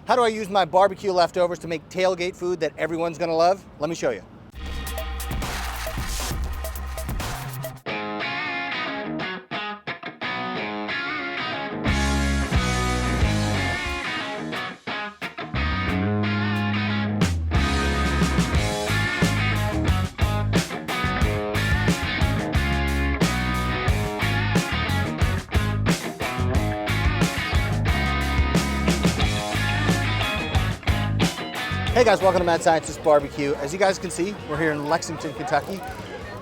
How do I use my barbecue leftovers to make tailgate food that everyone's gonna love? Let me show you. Hey guys, welcome to Mad Scientist Barbecue. As you guys can see, we're here in Lexington, Kentucky.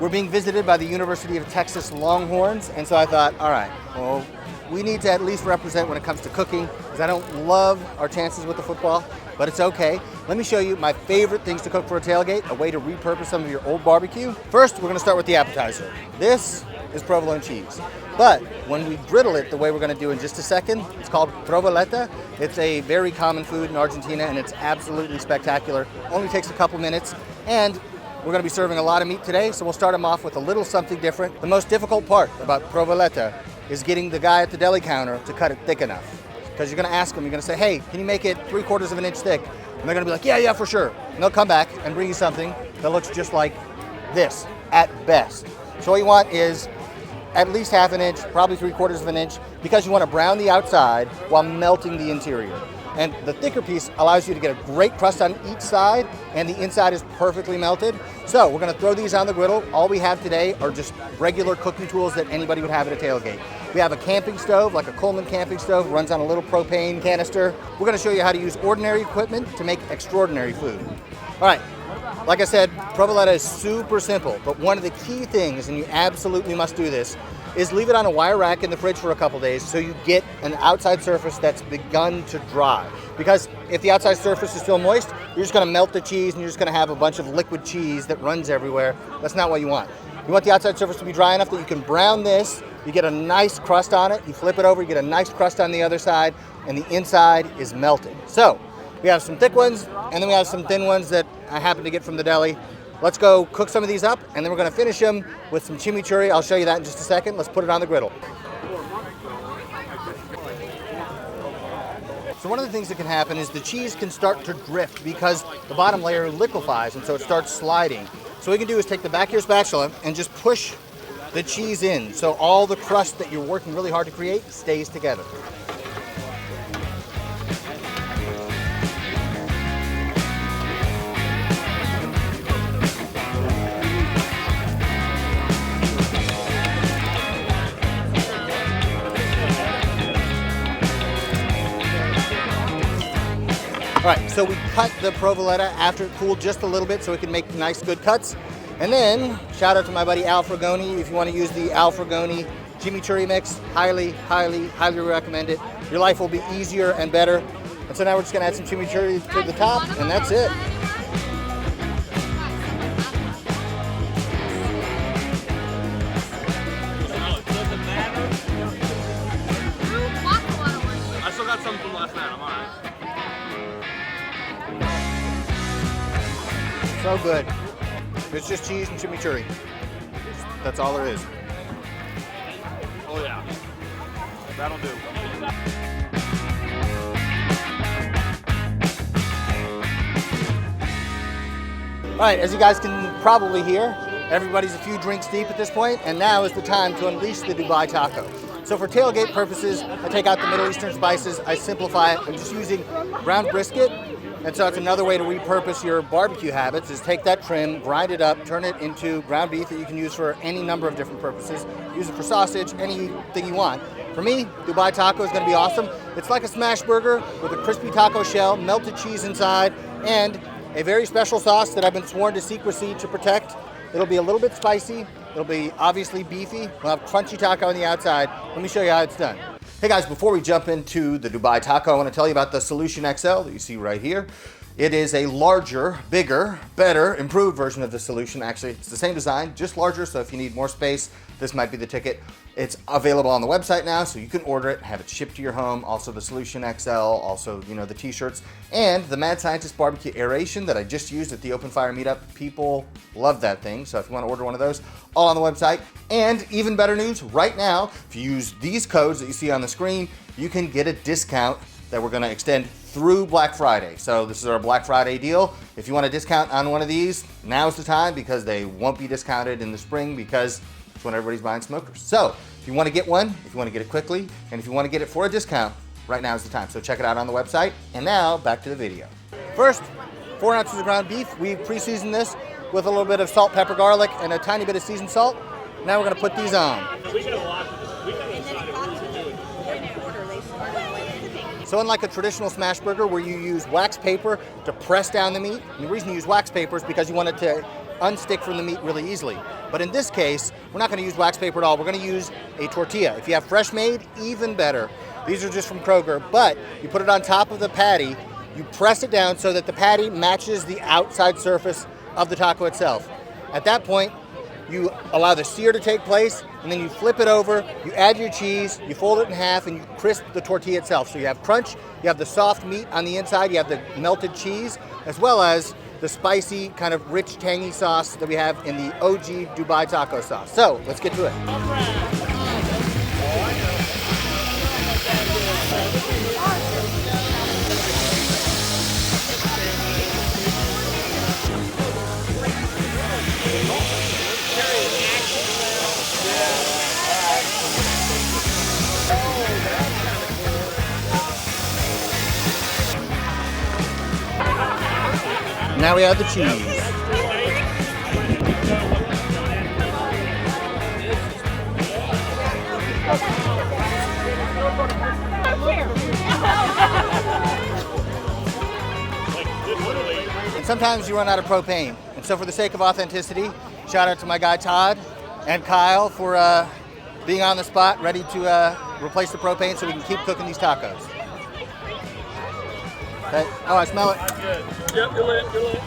We're being visited by the University of Texas Longhorns, and so I thought, all right, well, we need to at least represent when it comes to cooking, because I don't love our chances with the football, but it's okay. Let me show you my favorite things to cook for a tailgate, a way to repurpose some of your old barbecue. First, we're gonna start with the appetizer. This is provolone cheese. But when we griddle it the way we're gonna do in just a second, it's called provoletta. It's a very common food in Argentina and it's absolutely spectacular. Only takes a couple minutes, and we're gonna be serving a lot of meat today, so we'll start them off with a little something different. The most difficult part about provoletta is getting the guy at the deli counter to cut it thick enough. Because you're gonna ask them, you're gonna say, hey, can you make it 3/4 of an inch thick? And they're gonna be like, yeah, for sure. And they'll come back and bring you something that looks just like this, at best. So what you want is at least half an inch, probably 3/4 of an inch, because you want to brown the outside while melting the interior. And the thicker piece allows you to get a great crust on each side, and the inside is perfectly melted. So we're going to throw these on the griddle. All we have today are just regular cooking tools that anybody would have at a tailgate. We have a camping stove, like a Coleman camping stove, runs on a little propane canister. We're going to show you how to use ordinary equipment to make extraordinary food. All right. Like I said, provoletta is super simple, but one of the key things, and you absolutely must do this, is leave it on a wire rack in the fridge for a couple days so you get an outside surface that's begun to dry. Because if the outside surface is still moist, you're just gonna melt the cheese and you're just gonna have a bunch of liquid cheese that runs everywhere. That's not what you want. You want the outside surface to be dry enough that you can brown this, you get a nice crust on it, you flip it over, you get a nice crust on the other side, and the inside is melted. So, we have some thick ones, and then we have some thin ones that I happen to get from the deli. Let's go cook some of these up, and then we're gonna finish them with some chimichurri. I'll show you that in just a second. Let's put it on the griddle. So one of the things that can happen is the cheese can start to drift because the bottom layer liquefies, and so it starts sliding. So what you can do is take the back of your spatula and just push the cheese in, so all the crust that you're working really hard to create stays together. All right, so we cut the provoletta after it cooled just a little bit so we can make nice, good cuts. And then, shout out to my buddy Al Fragoni. If you want to use the Al Fragoni chimichurri mix, highly, highly, highly recommend it. Your life will be easier and better. And so now we're just gonna add some chimichurri to the top, and that's it. I still got some from last night, I'm alright. So good. It's just cheese and chimichurri. That's all there is. Oh yeah. That'll do. All right, as you guys can probably hear, everybody's a few drinks deep at this point, and now is the time to unleash the Dubai taco. So for tailgate purposes, I take out the Middle Eastern spices, I simplify it. I'm just using ground brisket, and so it's another way to repurpose your barbecue habits, is take that trim, grind it up, turn it into ground beef that you can use for any number of different purposes. Use it for sausage, anything you want. For me, Dubai taco is gonna be awesome. It's like a smash burger with a crispy taco shell, melted cheese inside, and a very special sauce that I've been sworn to secrecy to protect. It'll be a little bit spicy. It'll be obviously beefy. We'll have crunchy taco on the outside. Let me show you how it's done. Hey guys, before we jump into the Dubai taco, I want to tell you about the Solution XL that you see right here. It is a larger, bigger, better, improved version of the Solution. Actually, it's the same design, just larger, so if you need more space, this might be the ticket. It's available on the website now, so you can order it, have it shipped to your home. Also the Solution XL, also, the t-shirts, and the Mad Scientist Barbecue Aeration that I just used at the Open Fire Meetup. People love that thing, so if you want to order one of those, all on the website. And even better news, right now, if you use these codes that you see on the screen, you can get a discount that we're going to extend through Black Friday. So this is our Black Friday deal. If you want a discount on one of these, now's the time, because they won't be discounted in the spring, because it's when everybody's buying smokers. So if you want to get one, if you want to get it quickly, and if you want to get it for a discount, right now is the time. So check it out on the website. And now back to the video. First, 4 ounces of ground beef. We pre-seasoned this with a little bit of salt, pepper, garlic, and a tiny bit of seasoned salt. Now we're going to put these on. So unlike a traditional smash burger where you use wax paper to press down the meat, and the reason you use wax paper is because you want it to unstick from the meat really easily. But in this case, we're not going to use wax paper at all. We're going to use a tortilla. If you have fresh made, even better. These are just from Kroger, but you put it on top of the patty, you press it down so that the patty matches the outside surface of the taco itself. At that point, you allow the sear to take place, and then you flip it over, you add your cheese, you fold it in half, and you crisp the tortilla itself. So you have crunch, you have the soft meat on the inside, you have the melted cheese, as well as the spicy, kind of rich, tangy sauce that we have in the OG Dubai taco sauce. So let's get to it. Now we add the cheese. And sometimes you run out of propane. And so for the sake of authenticity, shout out to my guy Todd and Kyle for being on the spot, ready to replace the propane so we can keep cooking these tacos. Okay. Oh, I smell it. Good. Yep, you're lit, you're lit.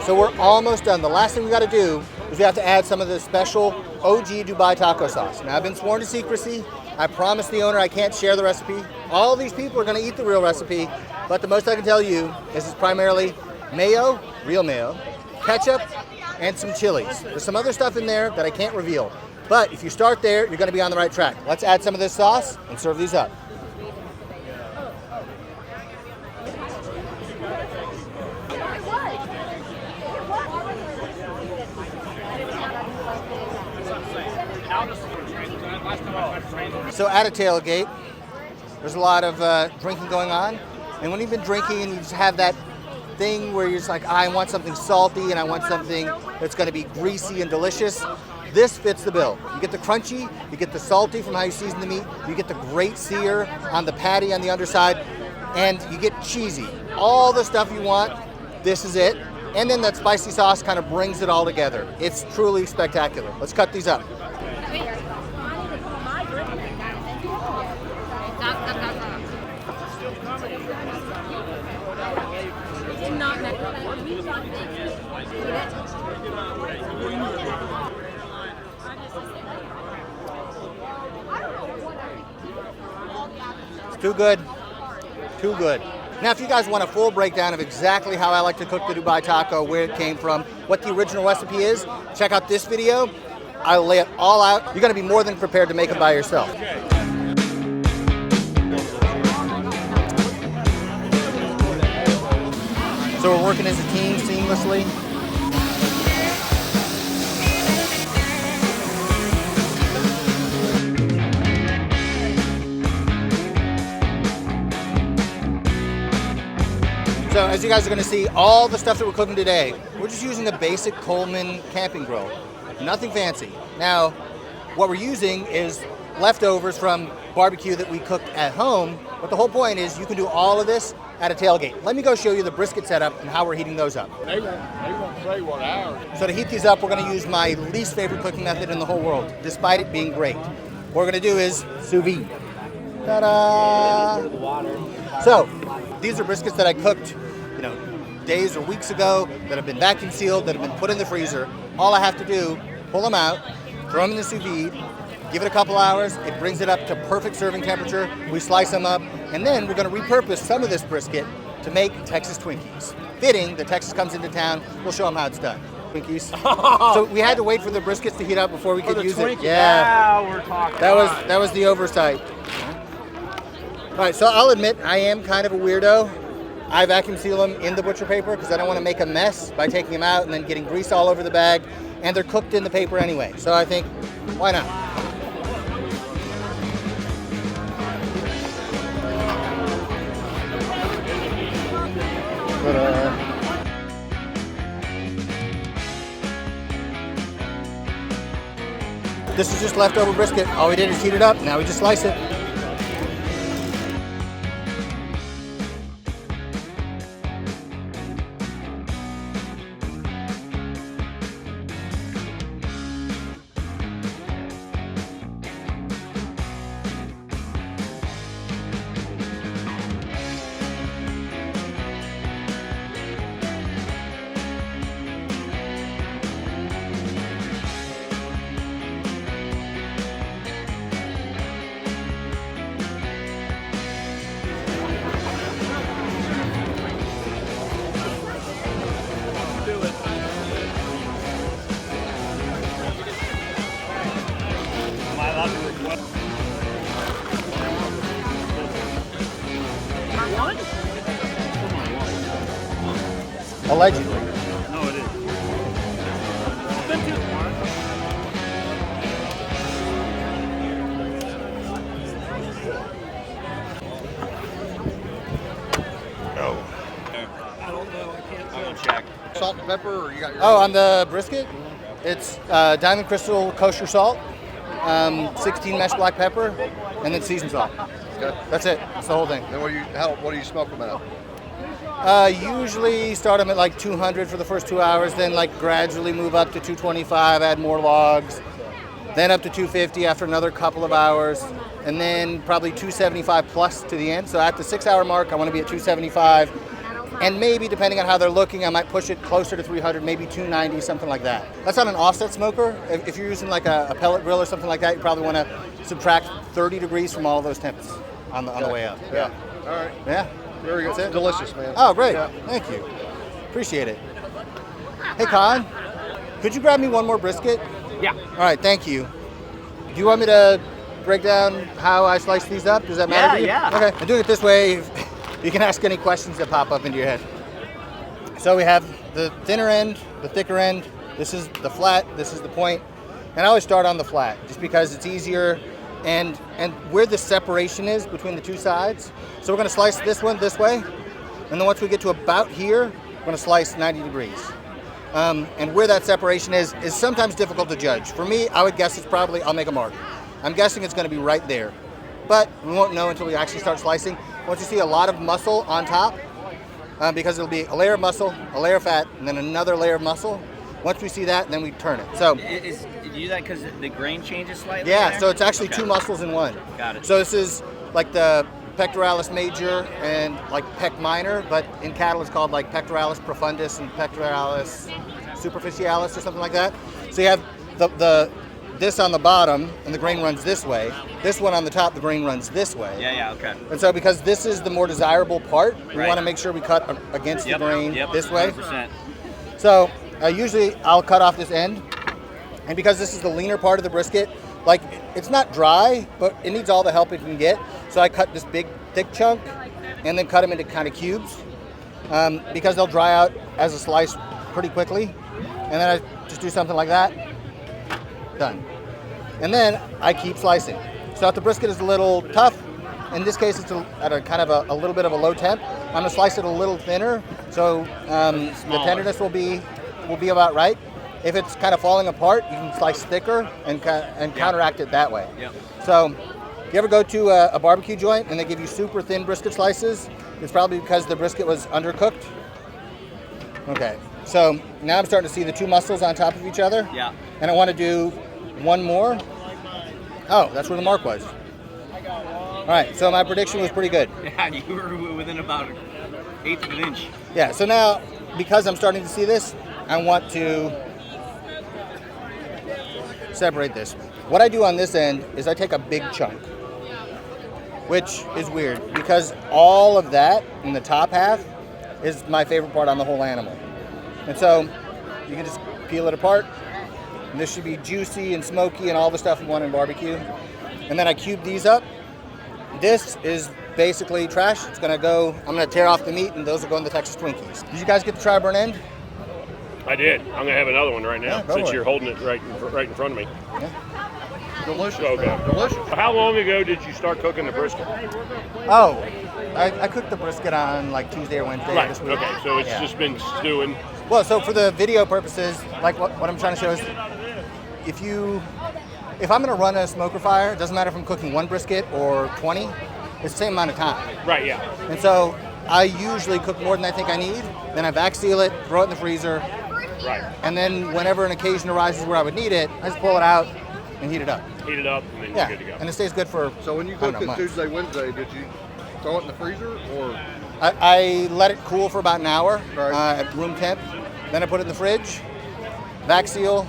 So we're almost done. The last thing we got to do is we have to add some of the special OG Dubai taco sauce. Now, I've been sworn to secrecy. I promised the owner I can't share the recipe. All these people are going to eat the real recipe, but the most I can tell you is it's primarily mayo, real mayo, ketchup, and some chilies. There's some other stuff in there that I can't reveal. But if you start there, you're going to be on the right track. Let's add some of this sauce and serve these up. So at a tailgate, there's a lot of drinking going on. And when you've been drinking and you just have that thing where you're just like, I want something salty and I want something that's going to be greasy and delicious, this fits the bill. You get the crunchy, you get the salty from how you season the meat, you get the great sear on the patty on the underside, and you get cheesy. All the stuff you want, this is it. And then that spicy sauce kind of brings it all together. It's truly spectacular. Let's cut these up. It's too good. Too good. Now, if you guys want a full breakdown of exactly how I like to cook the Dubai taco, where it came from, what the original recipe is, check out this video. I'll lay it all out. You're going to be more than prepared to make them by yourself. So we're working as a team seamlessly. So as you guys are going to see, all the stuff that we're cooking today, we're just using a basic Coleman camping grill. Nothing fancy. Now, what we're using is leftovers from barbecue that we cooked at home, but the whole point is you can do all of this at a tailgate. Let me go show you the brisket setup and how we're heating those up. They won't say what hours. So to heat these up, we're going to use my least favorite cooking method in the whole world, despite it being great. What we're going to do is sous vide. Ta-da! So these are briskets that I cooked, days or weeks ago, that have been vacuum sealed, that have been put in the freezer. All I have to do, pull them out, throw them in the sous vide, give it a couple hours, it brings it up to perfect serving temperature, we slice them up, and then we're going to repurpose some of this brisket to make Texas Twinkies. Fitting that Texas comes into town, we'll show them how it's done. Twinkies. So we had to wait for the briskets to heat up before we could use Twinkies. it. Yeah. Now we're talking. That was the oversight. All right, so I'll admit I am kind of a weirdo. I vacuum seal them in the butcher paper because I don't want to make a mess by taking them out and then getting grease all over the bag. And they're cooked in the paper anyway. So I think, why not? This is just leftover brisket. All we did is heat it up. Now we just slice it. Allegedly. No, it is. I don't know. I can't. I'm gonna check. Salt and pepper, or you got your Oh, on the brisket, it's Diamond Crystal kosher salt, 16 mesh black pepper, and then seasoned salt. Okay. That's it. That's the whole thing. Then what do you smoke them at? Usually start them at like 200 for the first 2 hours, then like gradually move up to 225, add more logs, then up to 250 after another couple of hours, and then probably 275 plus to the end. So at the 6 hour mark, I want to be at 275. And maybe, depending on how they're looking, I might push it closer to 300, maybe 290, something like that. That's not an offset smoker. If you're using like a pellet grill or something like that, you probably want to subtract 30 degrees from all of those temps on the way up. Yeah. All right. Yeah. Very good. That's it. Delicious, man. Oh, great. Yeah. Thank you. Appreciate it. Hey, Con, could you grab me one more brisket? Yeah. All right, thank you. Do you want me to break down how I slice these up? Does that matter to you? Yeah. Okay. I'm doing it this way. You can ask any questions that pop up into your head. So we have the thinner end, the thicker end. This is the flat, this is the point. And I always start on the flat just because it's easier and where the separation is between the two sides. So we're gonna slice this one this way. And then once we get to about here, we're gonna slice 90 degrees. And where that separation is sometimes difficult to judge. For me, I would guess it's probably, I'll make a mark. I'm guessing it's gonna be right there. But we won't know until we actually start slicing. Once you see a lot of muscle on top, because it'll be a layer of muscle, a layer of fat, and then another layer of muscle. Once we see that, then we turn it. So Did you do that because the grain changes slightly? yeah, there? so it's actually Okay. two muscles in one. Got it. So this is like the pectoralis major and like pec minor, but in cattle it's called like pectoralis profundus and pectoralis superficialis or something like that. So you have the this on the bottom and the grain runs this way. This one on the top, the grain runs this way. Yeah, okay. And so because this is the more desirable part, we Right. want to make sure we cut against the grain this way. 100%. So usually I'll cut off this end. And because this is the leaner part of the brisket, like it's not dry, but it needs all the help it can get. So I cut this big, thick chunk and then cut them into kind of cubes because they'll dry out as a slice pretty quickly. And then I just do something like that. Done. And then I keep slicing. So if the brisket is a little tough, in this case it's at a kind of a little bit of a low temp, I'm gonna slice it a little thinner, so the tenderness will be about right. If it's kind of falling apart, you can slice thicker and counteract it that way. Yep. So if you ever go to a barbecue joint and they give you super thin brisket slices, it's probably because the brisket was undercooked. Okay, so now I'm starting to see the two muscles on top of each other. Yeah. And I want to do one more. Oh, that's where the mark was. All right, so my prediction was pretty good. Yeah, you were within about an eighth of an inch. Yeah, so now, because I'm starting to see this, I want to separate this. What I do on this end is I take a big chunk, which is weird because all of that in the top half is my favorite part on the whole animal. And so you can just peel it apart. And this should be juicy and smoky and all the stuff we want in barbecue. And then I cube these up. This is basically trash. It's gonna go, I'm gonna tear off the meat and those will go in the Texas Twinkies. Did you guys get to try burn end? I did. I'm gonna have another one right now Yeah, since for it. you're holding it right in front of me. Delicious. Okay. Man. Delicious. How long ago did you start cooking the brisket? Oh, I cooked the brisket on like Tuesday or Wednesday Right. this week. Okay. So it's Yeah. just been stewing. Well, so for the video purposes, like what I'm trying to show is, if I'm gonna run a smoker fire, it doesn't matter if I'm cooking one brisket or 20, it's the same amount of time. Right. Yeah. And so I usually cook more than I think I need, then I vac seal it, throw it in the freezer, Right. and then whenever an occasion arises where I would need it, I just pull it out and heat it up. Heat it up and then Yeah, you're good to go. and it stays good for, So when you I don't cooked know, it months. Tuesday, Wednesday, did you throw it in the freezer or? I let it cool for about an hour Right. at room temp, then I put it in the fridge, vac seal,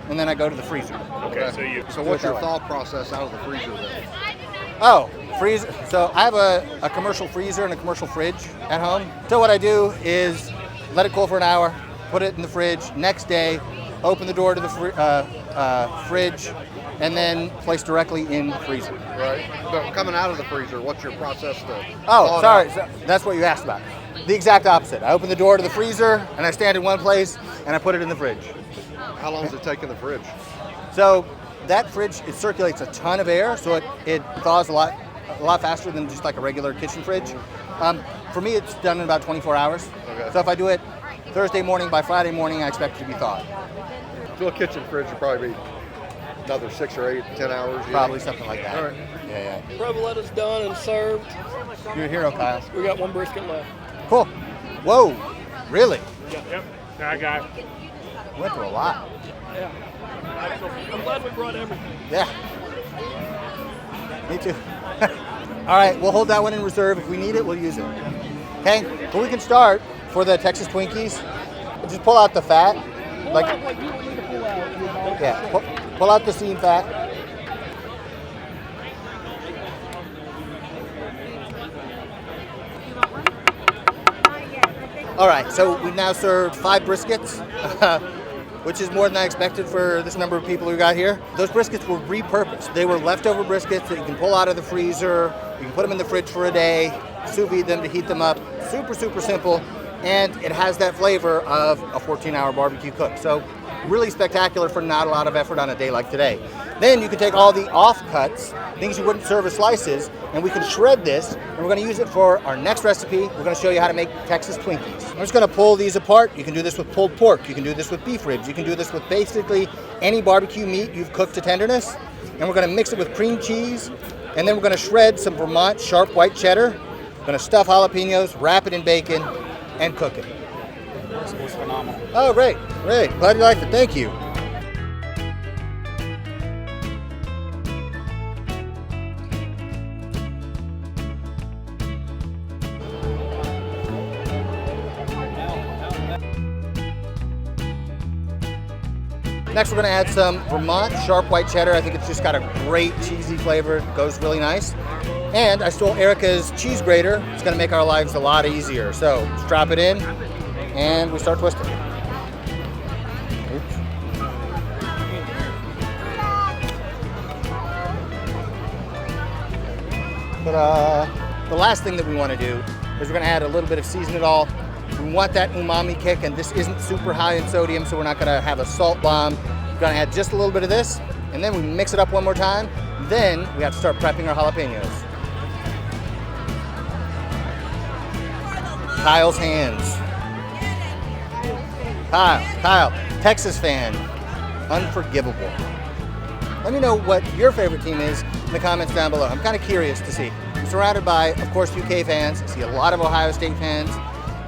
and then I go to the freezer. Okay. So you. So what's that your way. thought process out of the freezer then? Oh, freezer. So I have a commercial freezer and a commercial fridge at home. So what I do is let it cool for an hour, put it in the fridge. Next day, open the door to the fridge, and then place directly in the freezer. Right. But coming out of the freezer, what's your process to? Oh, thaw it sorry. out? So that's what you asked about. The exact opposite. I open the door to the freezer, and I stand in one place, and I put it in the fridge. How long does it take in the fridge? So that fridge, it circulates a ton of air, so it thaws a lot faster than just like a regular kitchen fridge. For me, it's done in about 24 hours. Okay. So if I do it Thursday morning, by Friday morning, I expect it to be thawed. So a kitchen fridge would probably be another 6 or 8, 10 hours. you Probably think? something like that. All right. Yeah. Provoletta's done and served. You're a hero, Kyle. We got one brisket left. Cool. Whoa, really? Yep. I got. Went through a lot. Yeah. I'm glad we brought everything. Yeah. Me too. All right, we'll hold that one in reserve. If we need it, we'll use it. Okay, but we can start for the Texas Twinkies. Just pull out the fat. Pull Like, out what you want me to pull out. yeah, pull out the seam fat. All right, so we've now served 5 briskets, which is more than I expected for this number of people who got here. Those briskets were repurposed. They were leftover briskets that you can pull out of the freezer, you can put them in the fridge for a day, sous vide them to heat them up. Super, super simple, and it has that flavor of a 14-hour barbecue cook. So really spectacular for not a lot of effort on a day like today. Then you can take all the offcuts, things you wouldn't serve as slices, and we can shred this, and we're gonna use it for our next recipe. We're gonna show you how to make Texas Twinkies. I'm just gonna pull these apart. You can do this with pulled pork, you can do this with beef ribs, you can do this with basically any barbecue meat you've cooked to tenderness. And we're gonna mix it with cream cheese, and then we're gonna shred some Vermont sharp white cheddar. We're gonna stuff jalapenos, wrap it in bacon, and cook it. This was phenomenal. Oh, great, great. Glad you liked it. Thank you. Next, we're going to add some Vermont sharp white cheddar. I think it's just got a great cheesy flavor. It goes really nice. And I stole Erica's cheese grater. It's going to make our lives a lot easier. So just drop it in, and we start twisting. Oops. Ta-da. The last thing that we want to do is we're going to add a little bit of season it all. We want that umami kick, and this isn't super high in sodium, so we're not going to have a salt bomb. We're going to add just a little bit of this, and then we mix it up one more time. Then we have to start prepping our jalapenos. Kyle's hands. Kyle, Texas fan, unforgivable. Let me know what your favorite team is in the comments down below. I'm kind of curious to see. I'm surrounded by, of course, UK fans. I see a lot of Ohio State fans,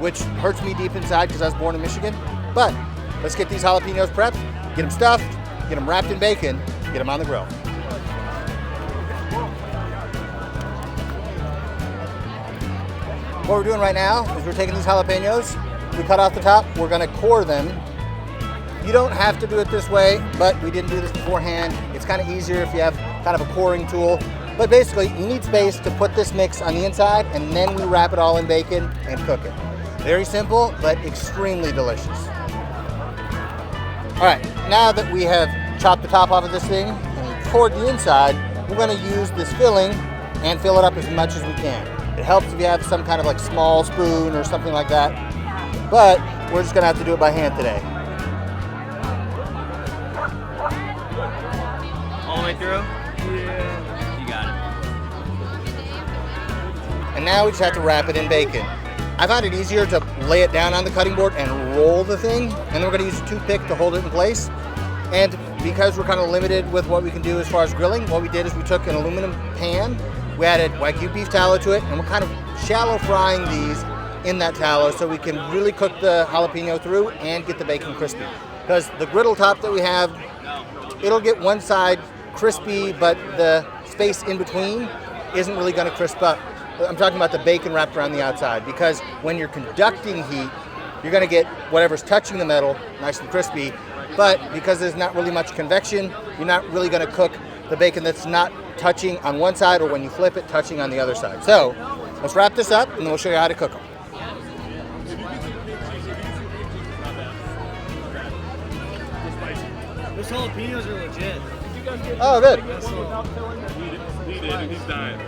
which hurts me deep inside because I was born in Michigan. But let's get these jalapenos prepped, get them stuffed, get them wrapped in bacon, get them on the grill. What we're doing right now is we're taking these jalapenos, we cut off the top, we're gonna core them. You don't have to do it this way, but we didn't do this beforehand. It's kind of easier if you have kind of a coring tool. But basically, you need space to put this mix on the inside, and then we wrap it all in bacon and cook it. Very simple, but extremely delicious. All right, now that we have chopped the top off of this thing and poured the inside, we're gonna use this filling and fill it up as much as we can. It helps if you have some kind of like small spoon or something like that, but we're just gonna have to do it by hand today. All the way through? Yeah. You got it. And now we just have to wrap it in bacon. I found it easier to lay it down on the cutting board and roll the thing, and then we're gonna use a toothpick to hold it in place. And because we're kind of limited with what we can do as far as grilling, what we did is we took an aluminum pan, we added Wagyu beef tallow to it, and we're kind of shallow frying these in that tallow so we can really cook the jalapeno through and get the bacon crispy. Because the griddle top that we have, it'll get one side crispy, but the space in between isn't really gonna crisp up. I'm talking about the bacon wrapped around the outside, because when you're conducting heat, you're gonna get whatever's touching the metal nice and crispy, but because there's not really much convection, you're not really gonna cook the bacon that's not touching on one side, or when you flip it, touching on the other side. So let's wrap this up and then we'll show you how to cook them. Those jalapenos are legit. Oh, good. He did, and he's dying.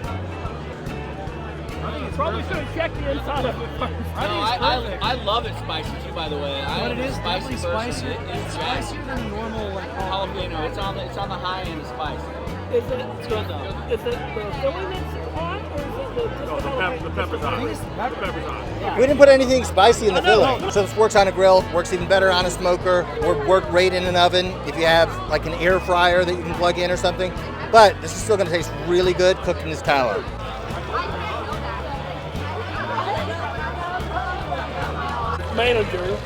Probably should have checked the inside of it first. I love it spicy too, by the way. But it is definitely spicy. It's Spicier than normal, like jalapeno. It's on the high end of spice. Is it good though? Is it the filling that's hot, or is it The pepper's on. The pepper's on. We didn't put anything spicy in the filling. So this works on a grill, works even better on a smoker, or work great in an oven if you have like an air fryer that you can plug in or something. But this is still gonna taste really good cooked in this tallow. manager?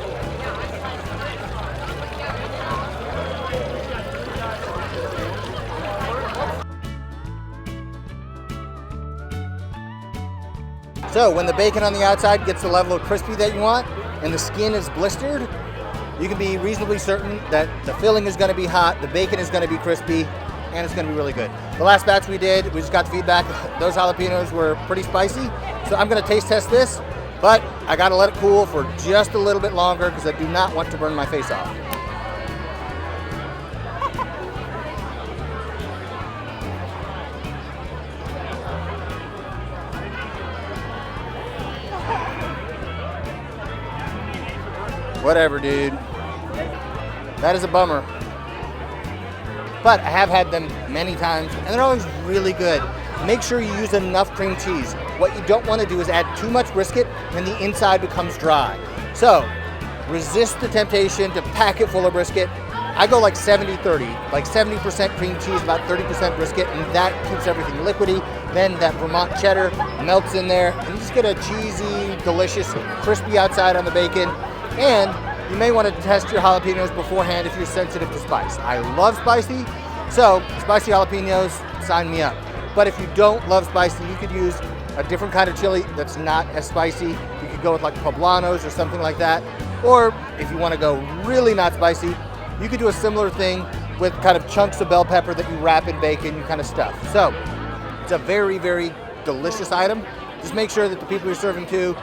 So when the bacon on the outside gets the level of crispy that you want and the skin is blistered, you can be reasonably certain that the filling is going to be hot, the bacon is going to be crispy, and it's going to be really good. The last batch we did, we just got the feedback, those jalapenos were pretty spicy. So I'm going to taste test this, but I got to let it cool for just a little bit longer because I do not want to burn my face off. Whatever, dude. That is a bummer. But I have had them many times, and they're always really good. Make sure you use enough cream cheese. What you don't want to do is add too much brisket, and the inside becomes dry. So, resist the temptation to pack it full of brisket. I go like 70-30, like 70% cream cheese, about 30% brisket, and that keeps everything liquidy. Then that Vermont cheddar melts in there, and you just get a cheesy, delicious, crispy outside on the bacon. And you may want to test your jalapenos beforehand if you're sensitive to spice. I love spicy, so spicy jalapenos, sign me up. But if you don't love spicy, you could use a different kind of chili that's not as spicy. You could go with like poblanos or something like that. Or if you want to go really not spicy, you could do a similar thing with kind of chunks of bell pepper that you wrap in bacon, you kind of stuff. So it's a very, very delicious item. Just make sure that the people you're serving to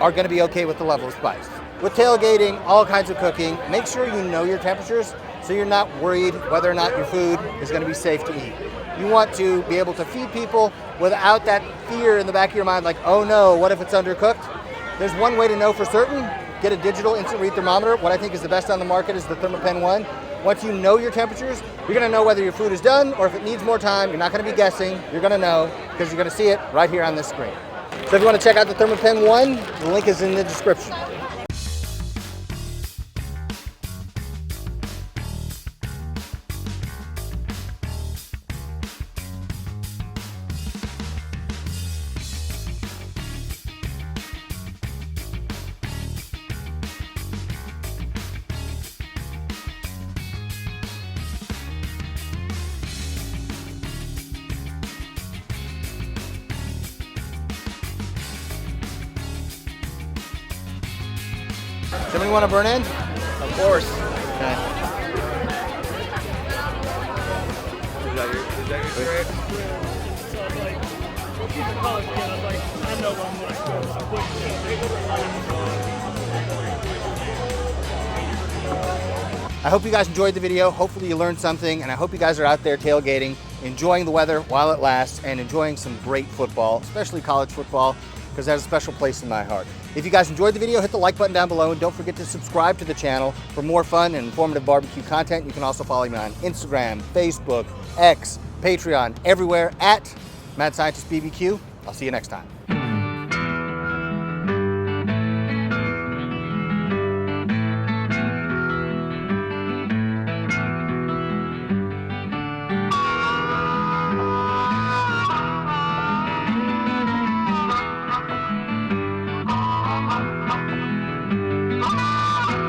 are going to be okay with the level of spice. With tailgating, all kinds of cooking, make sure you know your temperatures so you're not worried whether or not your food is going to be safe to eat. You want to be able to feed people without that fear in the back of your mind, like, oh no, what if it's undercooked? There's one way to know for certain. Get a digital instant read thermometer. What I think is the best on the market is the ThermaPen 1. Once you know your temperatures, you're going to know whether your food is done or if it needs more time. You're not going to be guessing. You're going to know because you're going to see it right here on this screen. So if you want to check out the ThermaPen 1, the link is in the description. Somebody want to burn in? Of course. Okay. So I'm like, well, she's a college kid. I was like, I know what I'm going to do. I put I hope you guys enjoyed the video. Hopefully you learned something, and I hope you guys are out there tailgating, enjoying the weather while it lasts, and enjoying some great football, especially college football, because that has a special place in my heart. If you guys enjoyed the video, hit the like button down below, and don't forget to subscribe to the channel for more fun and informative barbecue content. You can also follow me on Instagram, Facebook, X, Patreon, everywhere at Mad Scientist BBQ. I'll see you next time.